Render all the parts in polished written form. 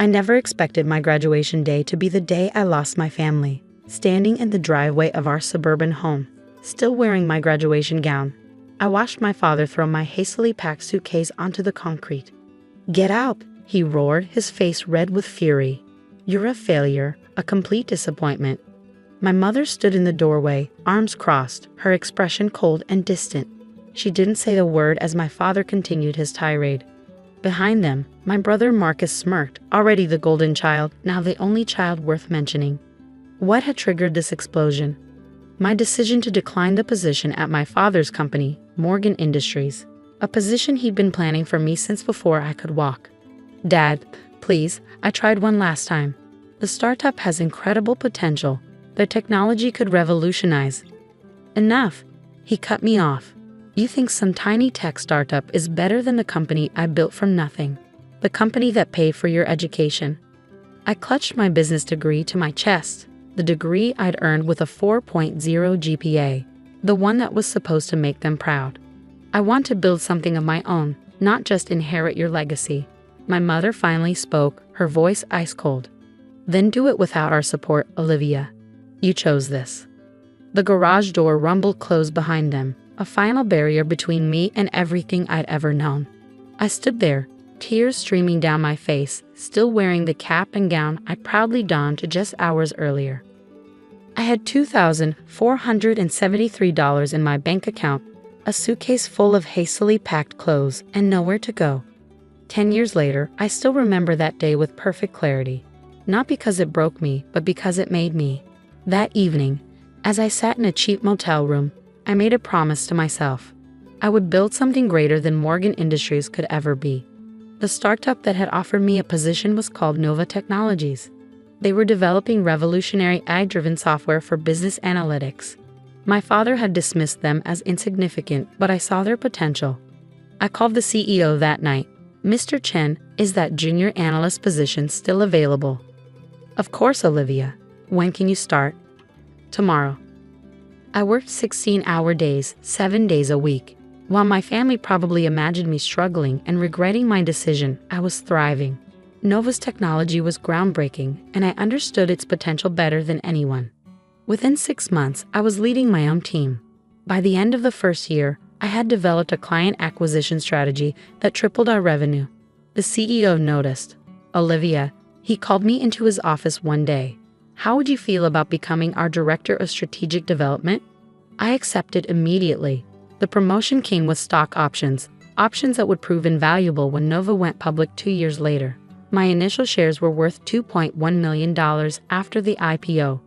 I never expected my graduation day to be the day I lost my family, standing in the driveway of our suburban home, still wearing my graduation gown. I watched my father throw my hastily packed suitcase onto the concrete. "Get out!" he roared, his face red with fury. "You're a failure, a complete disappointment." My mother stood in the doorway, arms crossed, her expression cold and distant. She didn't say a word as my father continued his tirade. Behind them, my brother Marcus smirked, already the golden child, now the only child worth mentioning. What had triggered this explosion? My decision to decline the position at my father's company, Morgan Industries, a position he'd been planning for me since before I could walk. "Dad, please, I tried one last time. The startup has incredible potential. Their technology could revolutionize." "Enough," he cut me off. "You think some tiny tech startup is better than the company I built from nothing, the company that paid for your education." I clutched my business degree to my chest, the degree I'd earned with a 4.0 GPA, the one that was supposed to make them proud. "I want to build something of my own, not just inherit your legacy." My mother finally spoke, her voice ice cold. "Then do it without our support, Olivia. You chose this." The garage door rumbled closed behind them, a final barrier between me and everything I'd ever known. I stood there, tears streaming down my face, still wearing the cap and gown I proudly donned just hours earlier. I had $2,473 in my bank account, a suitcase full of hastily packed clothes, and nowhere to go. 10 years later, I still remember that day with perfect clarity. Not because it broke me, but because it made me. That evening, as I sat in a cheap motel room, I made a promise to myself. I would build something greater than Morgan Industries could ever be. The startup that had offered me a position was called Nova Technologies. They were developing revolutionary AI-driven software for business analytics. My father had dismissed them as insignificant, but I saw their potential. I called the CEO that night. "Mr. Chen, is that junior analyst position still available?" "Of course, Olivia. When can you start?" "Tomorrow." I worked 16-hour days, 7 days a week. While my family probably imagined me struggling and regretting my decision, I was thriving. Nova's technology was groundbreaking, and I understood its potential better than anyone. Within 6 months, I was leading my own team. By the end of the first year, I had developed a client acquisition strategy that tripled our revenue. The CEO noticed. "Olivia," he called me into his office one day. "How would you feel about becoming our Director of Strategic Development?" I accepted immediately. The promotion came with stock options that would prove invaluable when Nova went public 2 years later. My initial shares were worth $2.1 million after the IPO.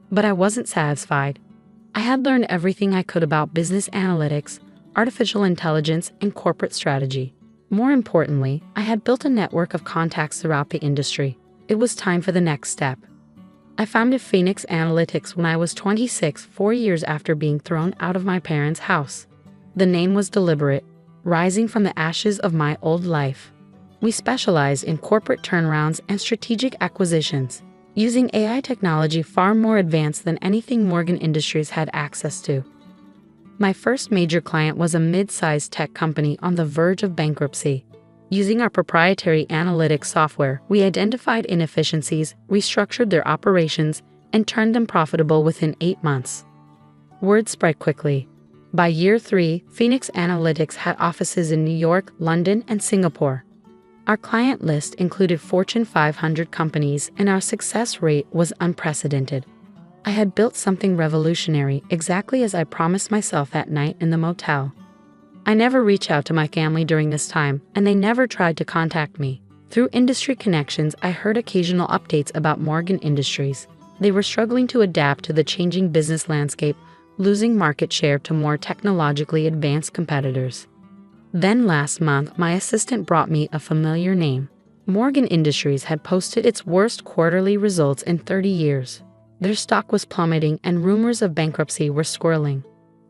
But I wasn't satisfied. I had learned everything I could about business analytics, artificial intelligence, and corporate strategy. More importantly, I had built a network of contacts throughout the industry. It was time for the next step. I founded Phoenix Analytics when I was 26, 4 years after being thrown out of my parents' house. The name was deliberate, rising from the ashes of my old life. We specialized in corporate turnarounds and strategic acquisitions, using AI technology far more advanced than anything Morgan Industries had access to. My first major client was a mid-sized tech company on the verge of bankruptcy. Using our proprietary analytics software, we identified inefficiencies, restructured their operations, and turned them profitable within 8 months. Word spread quickly. By year 3, Phoenix Analytics had offices in New York, London, and Singapore. Our client list included Fortune 500 companies, and our success rate was unprecedented. I had built something revolutionary, exactly as I promised myself that night in the motel. I never reached out to my family during this time, and they never tried to contact me. Through industry connections, I heard occasional updates about Morgan Industries. They were struggling to adapt to the changing business landscape, losing market share to more technologically advanced competitors. Then last month, my assistant brought me a familiar name. Morgan Industries had posted its worst quarterly results in 30 years. Their stock was plummeting and rumors of bankruptcy were swirling.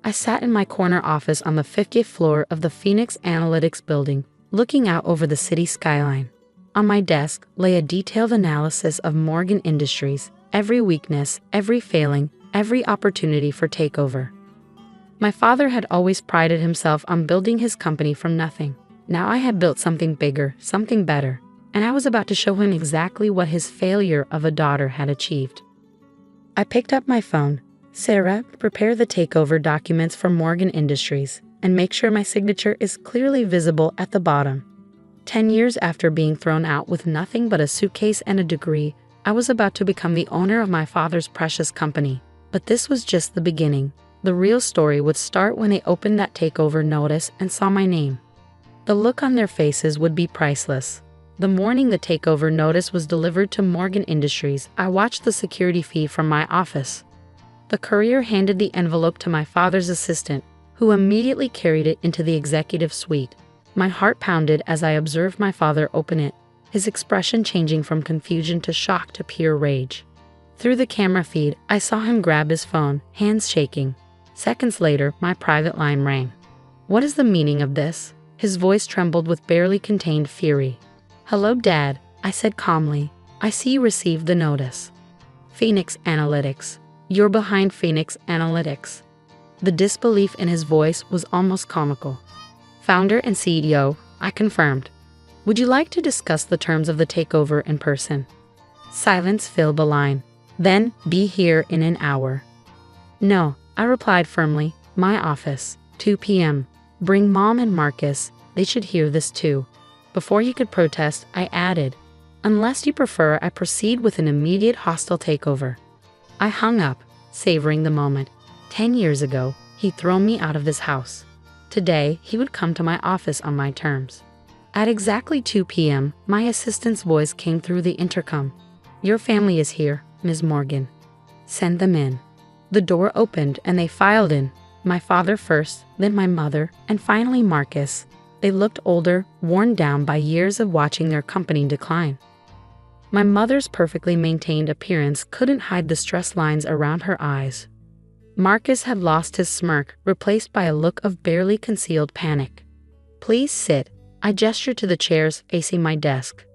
I sat in my corner office on the 50th floor of the Phoenix Analytics building, looking out over the city skyline. On my desk lay a detailed analysis of Morgan Industries, every weakness, every failing, every opportunity for takeover. My father had always prided himself on building his company from nothing. Now I had built something bigger, something better. and I was about to show him exactly what his failure of a daughter had achieved. I picked up my phone. "Sarah, prepare the takeover documents for Morgan Industries and make sure my signature is clearly visible at the bottom." 10 years after being thrown out with nothing but a suitcase and a degree, I was about to become the owner of my father's precious company. But this was just the beginning. The real story would start when they opened that takeover notice and saw my name. The look on their faces would be priceless. The morning the takeover notice was delivered to Morgan Industries, I watched the security feed from my office. The courier handed the envelope to my father's assistant, who immediately carried it into the executive suite. My heart pounded as I observed my father open it, his expression changing from confusion to shock to pure rage. Through the camera feed, I saw him grab his phone, hands shaking. Seconds later, my private line rang. "What is the meaning of this?" His voice trembled with barely contained fury. "Hello, Dad," I said calmly. "I see you received the notice." "Phoenix Analytics. You're behind Phoenix Analytics." The disbelief in his voice was almost comical. "Founder and CEO," I confirmed. "Would you like to discuss the terms of the takeover in person?" Silence filled the line. "Then, be here in an hour." "No," I replied firmly. "My office, 2 p.m. Bring Mom and Marcus, they should hear this too." Before he could protest, I added, "Unless you prefer I proceed with an immediate hostile takeover." I hung up, savoring the moment. 10 years ago, he'd thrown me out of this house. Today, he would come to my office on my terms. At exactly 2 p.m., my assistant's voice came through the intercom. "Your family is here, Ms. Morgan. Send them in." The door opened and they filed in. My father first, then my mother, and finally Marcus. They looked older, worn down by years of watching their company decline. My mother's perfectly maintained appearance couldn't hide the stress lines around her eyes. Marcus had lost his smirk, replaced by a look of barely concealed panic. "Please sit." I gestured to the chairs facing my desk.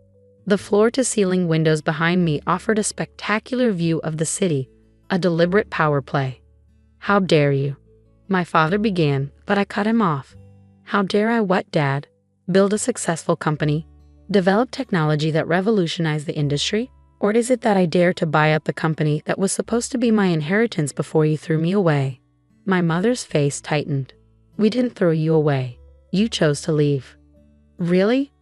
The floor-to-ceiling windows behind me offered a spectacular view of the city, a deliberate power play. "How dare you?" my father began, but I cut him off. "How dare I what, Dad? Build a successful company? Develop technology that revolutionized the industry? Or is it that I dare to buy up the company that was supposed to be my inheritance before you threw me away?" My mother's face tightened. "We didn't throw you away. You chose to leave." "Really?"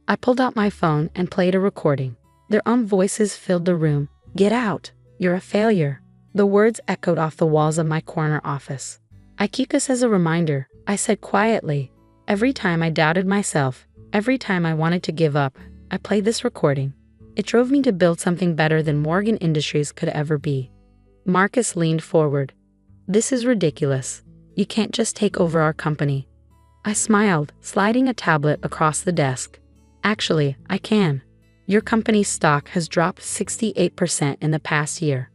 I pulled out my phone and played a recording. Their own voices filled the room. "Get out. You're a failure." The words echoed off the walls of my corner office. "I keep this as a reminder," I said quietly. "Every time I doubted myself, every time I wanted to give up, I played this recording. It drove me to build something better than Morgan Industries could ever be." Marcus leaned forward. "This is ridiculous. You can't just take over our company." I smiled, sliding a tablet across the desk. "Actually, I can. Your company's stock has dropped 68% in the past year.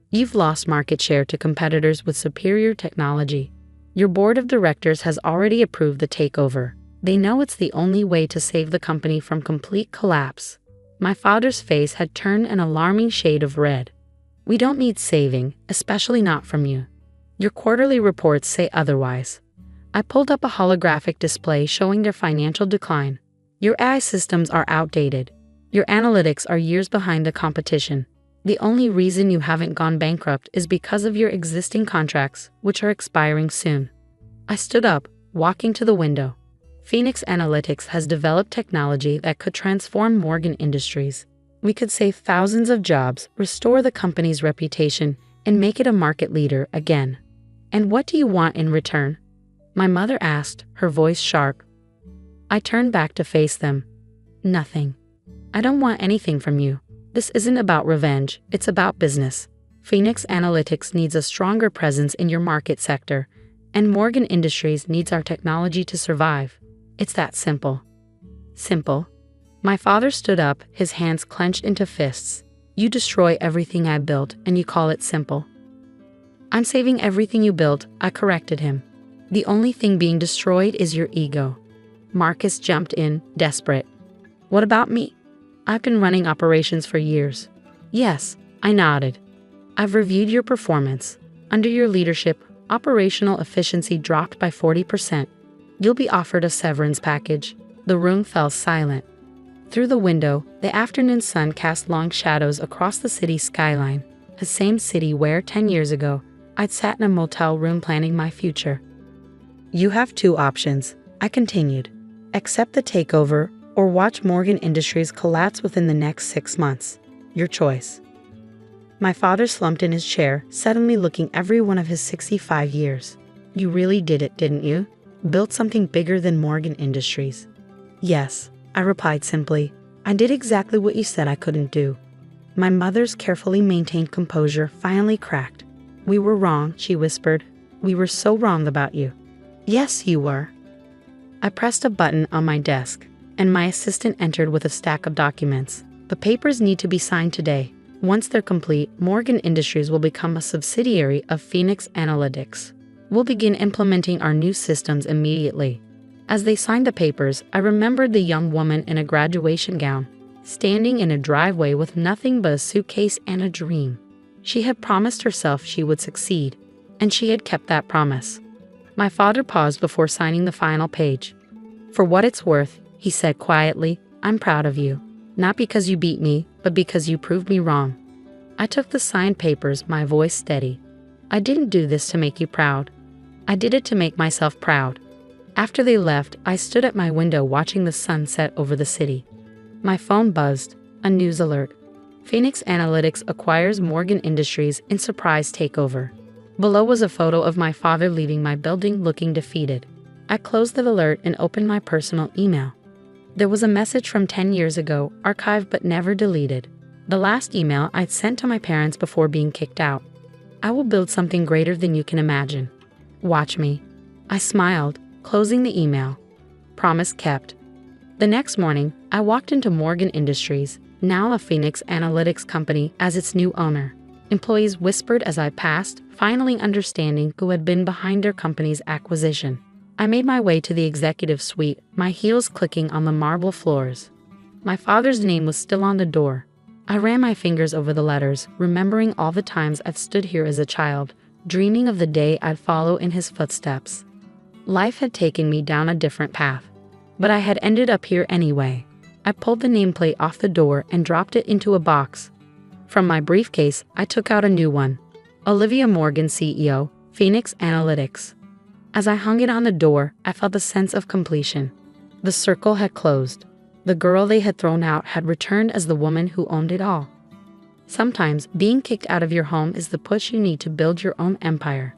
You've lost market share to competitors with superior technology. Your board of directors has already approved the takeover. They know it's the only way to save the company from complete collapse." My father's face had turned an alarming shade of red. "We don't need saving, especially not from you. Your quarterly reports say otherwise." I pulled up a holographic display showing their financial decline. "Your AI systems are outdated. Your analytics are years behind the competition. The only reason you haven't gone bankrupt is because of your existing contracts, which are expiring soon." I stood up, walking to the window. "Phoenix Analytics has developed technology that could transform Morgan Industries. We could save thousands of jobs, restore the company's reputation, and make it a market leader again." "And what do you want in return?" my mother asked, her voice sharp. I turned back to face them. "Nothing. I don't want anything from you. This isn't about revenge, it's about business. Phoenix Analytics needs a stronger presence in your market sector, and Morgan Industries needs our technology to survive. It's that simple." "Simple?" My father stood up, his hands clenched into fists. "You destroy everything I built, and you call it simple?" "I'm saving everything you built," I corrected him. "The only thing being destroyed is your ego." Marcus jumped in, desperate. "What about me? I've been running operations for years." "Yes," I nodded. "I've reviewed your performance. Under your leadership, operational efficiency dropped by 40%. You'll be offered a severance package." The room fell silent. Through the window, the afternoon sun cast long shadows across the city skyline, the same city where 10 years ago, I'd sat in a motel room planning my future. You have two options, I continued. Accept the takeover or watch Morgan Industries collapse within the next 6 months. Your choice. My father slumped in his chair, suddenly looking every one of his 65 years. You really did it, didn't you? Built something bigger than Morgan Industries. Yes, I replied simply. I did exactly what you said I couldn't do. My mother's carefully maintained composure finally cracked. We were wrong, she whispered. We were so wrong about you. Yes, you were. I pressed a button on my desk, and my assistant entered with a stack of documents. The papers need to be signed today. Once they're complete, Morgan Industries will become a subsidiary of Phoenix Analytics. We'll begin implementing our new systems immediately. As they signed the papers, I remembered the young woman in a graduation gown, standing in a driveway with nothing but a suitcase and a dream. She had promised herself she would succeed, and she had kept that promise. My father paused before signing the final page. For what it's worth, he said quietly, I'm proud of you. Not because you beat me, but because you proved me wrong. I took the signed papers, my voice steady. I didn't do this to make you proud. I did it to make myself proud. After they left, I stood at my window watching the sun set over the city. My phone buzzed, a news alert. Phoenix Analytics acquires Morgan Industries in surprise takeover. Below was a photo of my father leaving my building looking defeated. I closed the alert and opened my personal email. There was a message from 10 years ago, archived but never deleted. The last email I'd sent to my parents before being kicked out. I will build something greater than you can imagine. Watch me. I smiled, closing the email. Promise kept. The next morning, I walked into Morgan Industries, now a Phoenix Analytics company, as its new owner. Employees whispered as I passed, finally understanding who had been behind their company's acquisition. I made my way to the executive suite, my heels clicking on the marble floors. My father's name was still on the door. I ran my fingers over the letters, remembering all the times I'd stood here as a child, dreaming of the day I'd follow in his footsteps. Life had taken me down a different path, but I had ended up here anyway. I pulled the nameplate off the door and dropped it into a box. From my briefcase, I took out a new one. Olivia Morgan, CEO, Phoenix Analytics. As I hung it on the door, I felt a sense of completion. The circle had closed. The girl they had thrown out had returned as the woman who owned it all. Sometimes, being kicked out of your home is the push you need to build your own empire.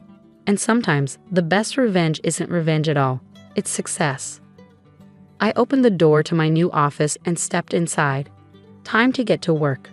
And sometimes, the best revenge isn't revenge at all. It's success. I opened the door to my new office and stepped inside. Time to get to work.